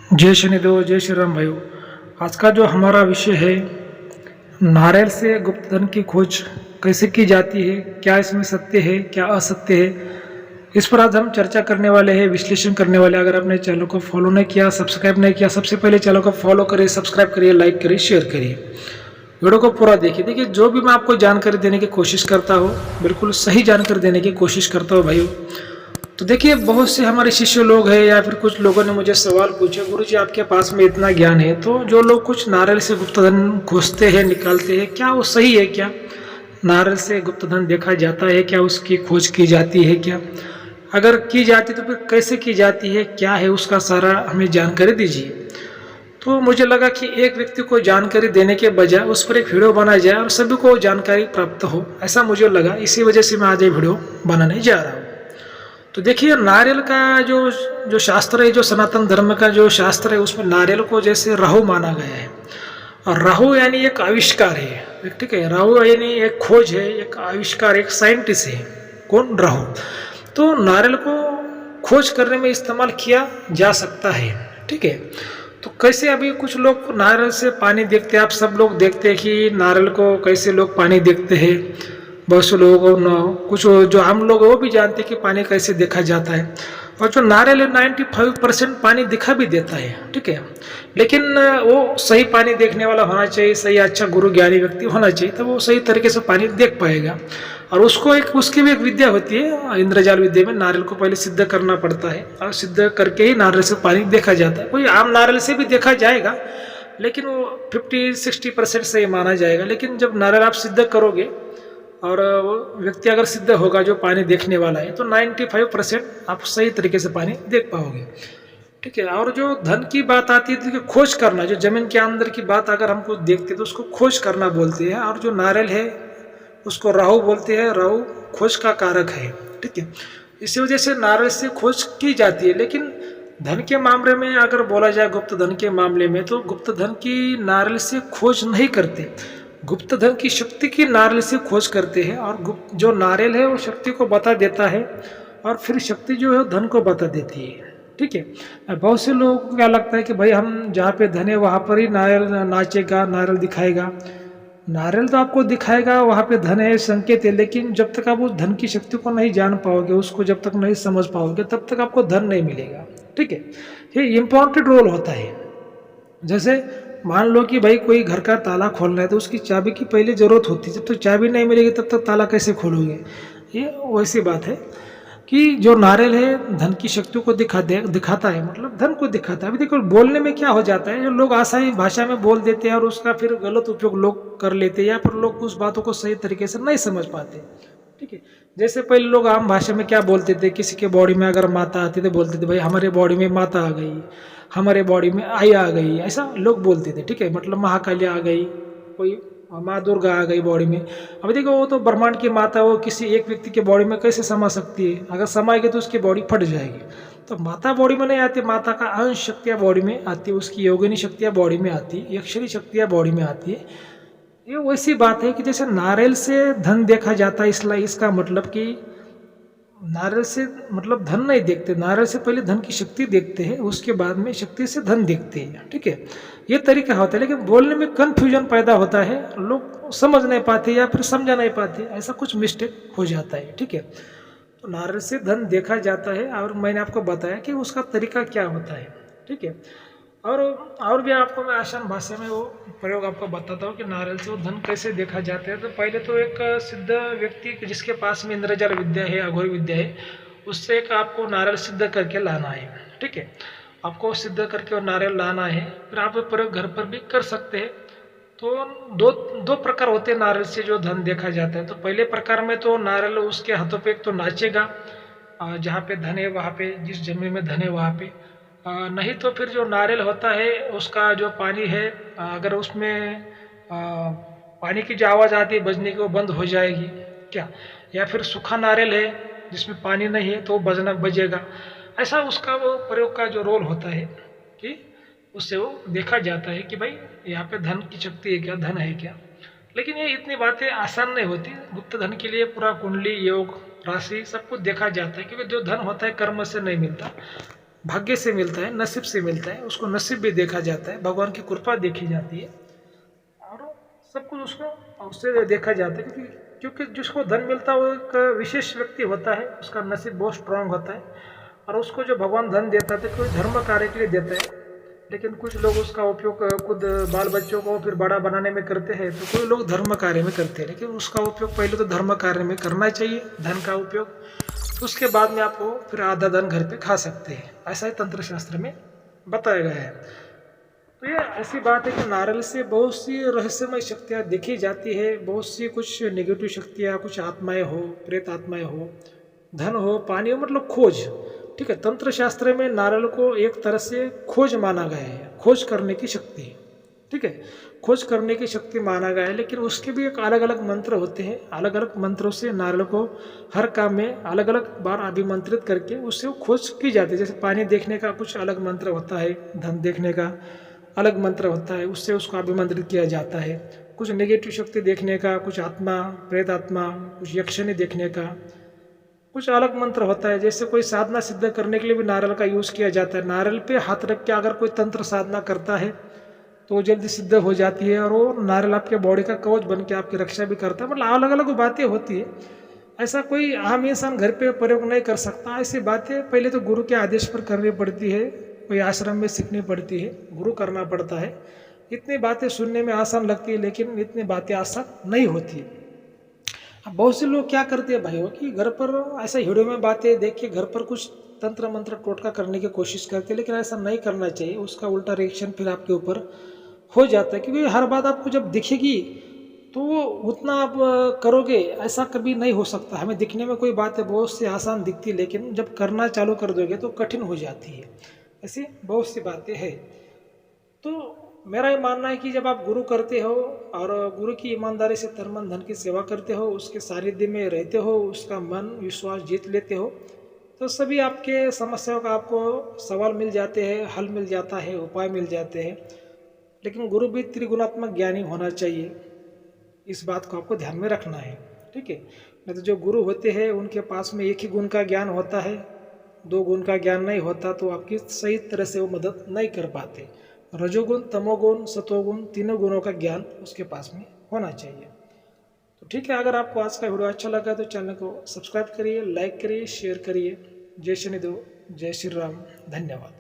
जय शनिदेव, जय श्री राम भाइयों। आज का जो हमारा विषय है, नारियल से गुप्त धन की खोज कैसे की जाती है, क्या इसमें सत्य है क्या असत्य है, इस पर आज हम चर्चा करने वाले हैं, विश्लेषण करने वाले हैं। अगर आपने चैनल को फॉलो नहीं किया, सब्सक्राइब नहीं किया, सबसे पहले चैनल को फॉलो करिए, सब्सक्राइब करिए, लाइक करिए, शेयर करिए, वीडियो को पूरा देखिए। देखिए, जो भी मैं आपको जानकारी देने की कोशिश करता हूँ, बिल्कुल सही जानकारी देने की कोशिश करता हूँ भाइयों। तो देखिए, बहुत से हमारे शिष्य लोग हैं या फिर कुछ लोगों ने मुझे सवाल पूछे, गुरुजी आपके पास में इतना ज्ञान है, तो जो लोग कुछ नारियल से गुप्त धन खोजते हैं, निकालते हैं, क्या वो सही है? क्या नारियल से गुप्त धन देखा जाता है? क्या उसकी खोज की जाती है? क्या अगर की जाती तो फिर कैसे की जाती है? क्या है उसका सारा हमें जानकारी दीजिए। तो मुझे लगा कि एक व्यक्ति को जानकारी देने के बजाय उस पर एक वीडियो बनाया जाए और सभी को जानकारी प्राप्त हो, ऐसा मुझे लगा। इसी वजह से मैं आज ये वीडियो बनाने जा रहा हूँ। तो देखिए, नारियल का जो जो शास्त्र है, जो सनातन धर्म का जो शास्त्र है, उसमें नारियल को जैसे राहु माना गया है। और राहु यानी एक आविष्कार है, ठीक है। राहु यानी एक खोज है, एक आविष्कार, एक साइंटिस्ट है। कौन? राहु। तो नारियल को खोज करने में इस्तेमाल किया जा सकता है, ठीक है। तो कैसे? अभी कुछ लोग नारियल से पानी देखते हैं, आप सब लोग देखते हैं कि नारियल को कैसे लोग पानी देखते हैं। बहुत से लोगों को, कुछ जो आम लोग हैं वो भी जानते हैं कि पानी कैसे देखा जाता है। और जो नारियल है 95% पानी दिखा भी देता है, ठीक है। लेकिन वो सही पानी देखने वाला होना चाहिए, सही अच्छा गुरु ज्ञानी व्यक्ति होना चाहिए, तब वो सही तरीके से पानी देख पाएगा। और उसकी भी एक विद्या होती है, इंद्रजाल विद्या में नारियल को पहले सिद्ध करना पड़ता है, और सिद्ध करके ही नारियल से पानी देखा जाता है। कोई आम नारियल से भी देखा जाएगा, लेकिन वो 50-60% सही माना जाएगा। लेकिन जब नारियल आप सिद्ध करोगे और वो व्यक्ति अगर सिद्ध होगा जो पानी देखने वाला है, तो 95% आप सही तरीके से पानी देख पाओगे, ठीक है। और जो धन की बात आती है, तो खोज करना, जो जमीन के अंदर की बात अगर हमको देखते हैं तो उसको खोज करना बोलते हैं। और जो नारियल है उसको राहु बोलते हैं। राहु खोज का कारक है, ठीक है। इसी वजह से नारियल से खोज की जाती है। लेकिन धन के मामले में अगर बोला जाए, गुप्त धन के मामले में, तो गुप्त धन की नारियल से खोज नहीं करते। गुप्त धन की शक्ति की नारियल से खोज करते हैं। और गुप्त जो नारियल है वो शक्ति को बता देता है, और फिर शक्ति जो है धन को बता देती है, ठीक है। बहुत से लोगों को क्या लगता है कि भाई हम जहाँ पे धन है वहाँ पर ही नारियल नाचेगा, नारियल दिखाएगा। नारियल तो आपको दिखाएगा वहाँ पे धन है, संकेत है, लेकिन जब तक आप उस धन की शक्ति को नहीं जान पाओगे, उसको जब तक नहीं समझ पाओगे, तब तक आपको धन नहीं मिलेगा, ठीक है। ये इम्पोर्टेंट रोल होता है। जैसे मान लो कि भाई कोई घर का ताला खोलना है, तो उसकी चाबी की पहले जरूरत होती है। जब तक चाबी नहीं मिलेगी तब तक ताला कैसे खोलोगे? ये वैसी बात है कि जो नारियल है धन की शक्ति को दिखाता है, मतलब धन को दिखाता है। अभी देखो, बोलने में क्या हो जाता है, जो लोग आसानी भाषा में बोल देते हैं और उसका फिर गलत उपयोग लोग कर लेते हैं, या फिर लोग उस बातों को सही तरीके से नहीं समझ पाते, ठीक है। जैसे पहले लोग आम भाषा में क्या बोलते थे, किसी के बॉडी में अगर माता आती तो बोलते थे भाई हमारे बॉडी में माता आ गई, हमारे बॉडी में आई आ गई, ऐसा लोग बोलते थे, ठीक है। मतलब महाकाली आ गई, कोई माँ दुर्गा आ गई बॉडी में। अब देखो, वो तो ब्रह्मांड की माता, वो किसी एक व्यक्ति के बॉडी में कैसे समा सकती है? अगर समाएगी तो उसकी बॉडी फट जाएगी। तो माता बॉडी में नहीं आती, माता का अंश शक्तियाँ बॉडी में आती है, उसकी योगिनी शक्तियाँ बॉडी में आती है, यक्षणी शक्तियाँ बॉडी में आती है। ये वैसी बात है कि जैसे नारियल से धन देखा जाता है, इसलिए इसका मतलब कि नारियल से मतलब धन नहीं देखते, नारियल से पहले धन की शक्ति देखते हैं, उसके बाद में शक्ति से धन देखते हैं, ठीक है। ये तरीका होता है। लेकिन बोलने में कन्फ्यूजन पैदा होता है, लोग समझ नहीं पाते या फिर समझा नहीं पाते, ऐसा कुछ मिस्टेक हो जाता है, ठीक है। तो नारियल से धन देखा जाता है, और मैंने आपको बताया कि उसका तरीका क्या होता है, ठीक है। और भी आपको मैं आसान भाषा में वो प्रयोग आपको बताता हूँ कि नारियल से वो धन कैसे देखा जाता है। तो पहले तो एक सिद्ध व्यक्ति जिसके पास में इंद्रजाल विद्या है, अघोर विद्या है, उससे एक आपको नारियल सिद्ध करके लाना है, ठीक है। आपको सिद्ध करके और नारियल लाना है, फिर आप प्रयोग घर पर भी कर सकते हैं। तो दो प्रकार होते हैं नारियल से जो धन देखा जाता है। तो पहले प्रकार में तो नारियल उसके हाथों पे एक तो नाचेगा, जहाँ पे धन है वहाँ पे, जिस जमीन में धन है वहाँ पे। नहीं तो फिर जो नारियल होता है उसका जो पानी है, अगर उसमें पानी की जो आवाज़ आती है बजने की, वो बंद हो जाएगी क्या। या फिर सूखा नारियल है जिसमें पानी नहीं है तो वो बजेगा। ऐसा उसका वो प्रयोग का जो रोल होता है कि उससे वो देखा जाता है कि भाई यहाँ पे धन की शक्ति है क्या, धन है क्या। लेकिन ये इतनी बातें आसान नहीं होती। गुप्त धन के लिए पूरा कुंडली, योग, राशि सब कुछ देखा जाता है, क्योंकि जो धन होता है कर्म से नहीं मिलता। भाग्य से मिलता है, नसीब से मिलता है, उसको नसीब भी देखा जाता है, भगवान की कृपा देखी जाती है और सब कुछ उसको उससे देखा जाता है। क्योंकि जिसको धन मिलता है वो एक विशेष व्यक्ति होता है, उसका नसीब बहुत स्ट्रांग होता है और उसको जो भगवान धन देता है तो कोई धर्म कार्य के लिए देता है। लेकिन कुछ लोग उसका उपयोग खुद बाल बच्चों को फिर बड़ा बनाने में करते हैं, तो कोई लोग धर्म कार्य में करते हैं। लेकिन उसका उपयोग पहले तो धर्म कार्य में करना चाहिए, धन का उपयोग। उसके बाद में आपको फिर आधा धन घर पे खा सकते हैं, ऐसा ही तंत्र शास्त्र में बताया गया है। तो ये ऐसी बात है कि नारियल से बहुत सी रहस्यमय शक्तियाँ देखी जाती है, बहुत सी कुछ नेगेटिव शक्तियाँ, कुछ आत्माएं हो, प्रेत आत्माएं हो, धन हो, पानी हो, मतलब खोज। ठीक है, तंत्र शास्त्र में नारियल को एक तरह से खोज माना गया है, खोज करने की शक्ति। ठीक है, खोज करने की शक्ति माना गया है। लेकिन उसके भी एक अलग अलग मंत्र होते हैं, अलग अलग मंत्रों से नारियल को हर काम में अलग अलग बार अभिमंत्रित करके उससे खोज की जाती है। जैसे पानी देखने का कुछ अलग मंत्र होता है, धन देखने का अलग मंत्र होता है, उससे उसको अभिमंत्रित किया जाता है। कुछ नेगेटिव शक्ति देखने का, कुछ आत्मा, प्रेत आत्मा, कुछ यक्षिणी देखने का कुछ अलग मंत्र होता है। जैसे कोई साधना सिद्ध करने के लिए भी नारियल का यूज़ किया जाता है। नारियल पे हाथ रख के अगर कोई तंत्र साधना करता है तो वो जल्दी सिद्ध हो जाती है और वो नारियल आपके बॉडी का कवच बन के आपकी रक्षा भी करता है। मतलब अलग अलग बातें होती है, ऐसा कोई आम इंसान घर पे प्रयोग नहीं कर सकता। ऐसी बातें पहले तो गुरु के आदेश पर करनी पड़ती है, कोई आश्रम में सीखनी पड़ती है, गुरु करना पड़ता है। इतनी बातें सुनने में आसान लगती है लेकिन इतनी बातें आसान नहीं होती। अब बहुत से लोग क्या करते हैं भाइयों कि घर पर ऐसा वीडियो में बातें देख के घर पर कुछ तंत्र मंत्र टोटका करने की कोशिश करते हैं, लेकिन ऐसा नहीं करना चाहिए। उसका उल्टा रिएक्शन फिर आपके ऊपर हो जाता है, क्योंकि हर बात आपको जब दिखेगी तो उतना आप करोगे, ऐसा कभी नहीं हो सकता। हमें दिखने में कोई बात है बहुत सी आसान दिखती है, लेकिन जब करना चालू कर दोगे तो कठिन हो जाती है। ऐसी बहुत सी बातें हैं। तो मेरा ये मानना है कि जब आप गुरु करते हो और गुरु की ईमानदारी से तन मन धन की सेवा करते हो, उसके सानिध्य में रहते हो, उसका मन विश्वास जीत लेते हो, तो सभी आपके समस्याओं का आपको सवाल मिल जाते हैं, हल मिल जाता है, उपाय मिल जाते हैं। लेकिन गुरु भी त्रिगुणात्मक ज्ञानी होना चाहिए, इस बात को आपको ध्यान में रखना है। ठीक है, नहीं तो जो गुरु होते हैं उनके पास में एक ही गुण का ज्ञान होता है, दो गुण का ज्ञान नहीं होता, तो आपकी सही तरह से वो मदद नहीं कर पाते। रजोगुण, तमोगुण, सतोगुण, तीनों गुणों का ज्ञान उसके पास में होना चाहिए। तो ठीक है, अगर आपको आज का वीडियो अच्छा लगा तो चैनल को सब्सक्राइब करिए, लाइक करिए, शेयर करिए। जय शनिदेव, जय श्री राम, धन्यवाद।